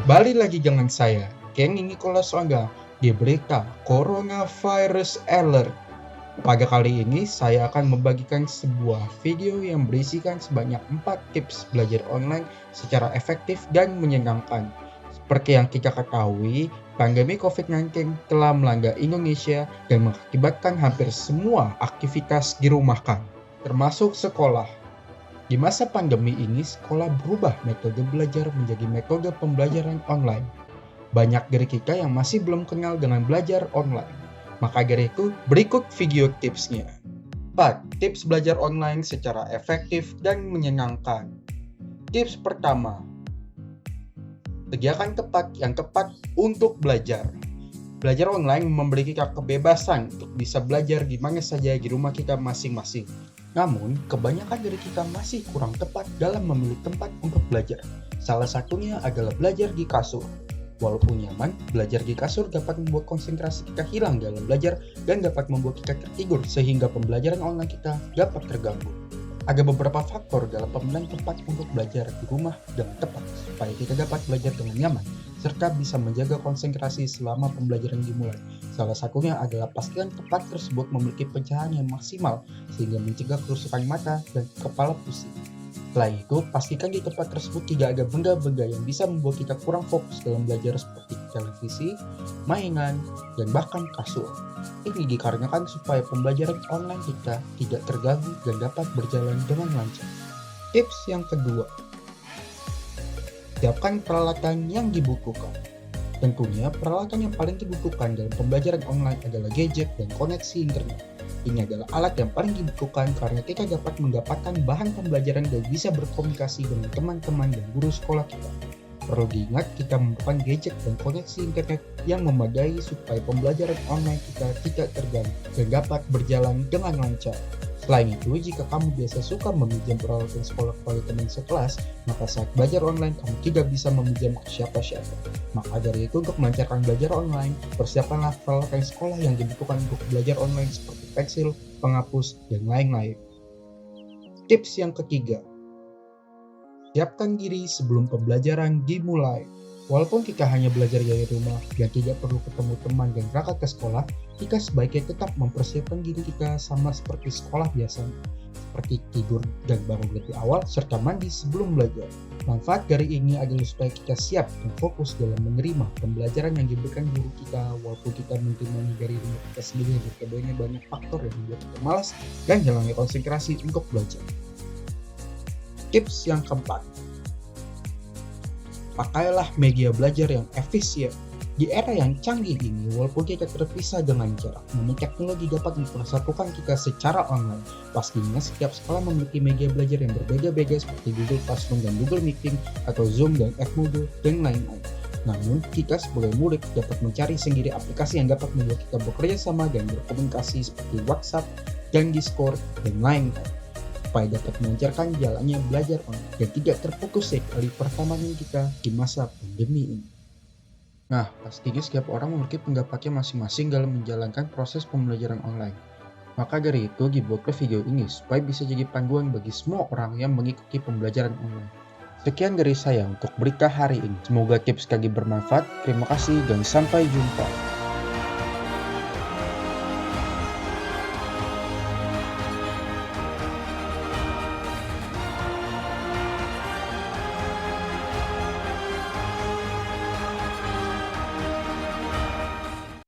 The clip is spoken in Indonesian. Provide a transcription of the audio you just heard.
Balik lagi dengan saya, Kenny Nicholas Langga, di berita Coronavirus Alert. Pada kali ini, saya akan membagikan sebuah video yang berisikan sebanyak 4 tips belajar online secara efektif dan menyenangkan. Seperti yang kita ketahui, pandemi COVID-19 telah melanda Indonesia dan mengakibatkan hampir semua aktivitas dirumahkan, termasuk sekolah. Di masa pandemi ini, sekolah berubah metode belajar menjadi metode pembelajaran online. Banyak dari kita yang masih belum kenal dengan belajar online. Maka dari itu, berikut video tipsnya. 4. Tips belajar online secara efektif dan menyenangkan. Tips pertama, sediakan tempat yang tepat untuk belajar. Belajar online memberi kita kebebasan untuk bisa belajar di mana saja di rumah kita masing-masing. Namun, kebanyakan dari kita masih kurang tepat dalam memilih tempat untuk belajar. Salah satunya adalah belajar di kasur. Walaupun nyaman, belajar di kasur dapat membuat konsentrasi kita hilang dalam belajar dan dapat membuat kita tertidur sehingga pembelajaran online kita dapat terganggu. Ada beberapa faktor dalam pemilihan tempat untuk belajar di rumah dengan tepat supaya kita dapat belajar dengan nyaman serta bisa menjaga konsentrasi selama pembelajaran dimulai. Salah satunya adalah pastikan tempat tersebut memiliki pencahayaan yang maksimal sehingga mencegah kerusakan mata dan kepala pusing. Selain itu, pastikan di tempat tersebut tidak ada benda-benda yang bisa membuat kita kurang fokus dalam belajar seperti televisi, mainan, dan bahkan kasur. Ini dikarenakan supaya pembelajaran online kita tidak terganggu dan dapat berjalan dengan lancar. Tips yang kedua, siapkan peralatan yang dibutuhkan. Tentunya, peralatan yang paling dibutuhkan dalam pembelajaran online adalah gadget dan koneksi internet. Ini adalah alat yang paling dibutuhkan karena kita dapat mendapatkan bahan pembelajaran dan bisa berkomunikasi dengan teman-teman dan guru sekolah kita. Perlu diingat, kita memerlukan gadget dan koneksi internet yang memadai supaya pembelajaran online kita tidak terganggu dan dapat berjalan dengan lancar. Selain itu, jika kamu biasa suka meminjam peralatan sekolah kepada teman sekelas, maka saat belajar online kamu tidak bisa meminjam ke siapa-siapa. Maka dari itu, untuk melancarkan belajar online, persiapkanlah peralatan sekolah yang dibutuhkan untuk belajar online seperti pensil, penghapus, dan lain-lain. Tips yang ketiga, siapkan diri sebelum pembelajaran dimulai. Walaupun kita hanya belajar dari rumah dan tidak perlu ketemu teman dan berangkat ke sekolah, kita sebaiknya tetap mempersiapkan diri kita sama seperti sekolah biasanya, seperti tidur dan bangun lebih awal serta mandi sebelum belajar. Manfaat dari ini adalah supaya kita siap dan fokus dalam menerima pembelajaran yang diberikan guru kita, walaupun kita menerimanya dari rumah kita sendiri. Kebanyakan banyak faktor yang membuat kita malas dan hilangnya konsentrasi untuk belajar. Tips yang keempat, pakailah media belajar yang efisien. Di era yang canggih ini, walaupun kita terpisah dengan jarak, namun teknologi dapat mempersatukan kita secara online. Pastinya setiap sekolah memiliki media belajar yang berbeda-beda seperti Google Classroom dan Google Meeting, atau Zoom dan Edmodo, dan lain-lain. Namun, kita sebagai murid dapat mencari sendiri aplikasi yang dapat membuat kita bekerja sama dan berkomunikasi seperti WhatsApp dan Discord, dan lain-lain, supaya dapat melancarkan jalannya belajar online dan tidak terfokus sekali pertemanan kita di masa pandemi ini. Nah, pastinya setiap orang memiliki pendapatnya masing-masing dalam menjalankan proses pembelajaran online. Maka dari itu dibuatlah video ini supaya bisa jadi panduan bagi semua orang yang mengikuti pembelajaran online. Sekian dari saya untuk berita hari ini. Semoga tips tadi bermanfaat. Terima kasih dan sampai jumpa.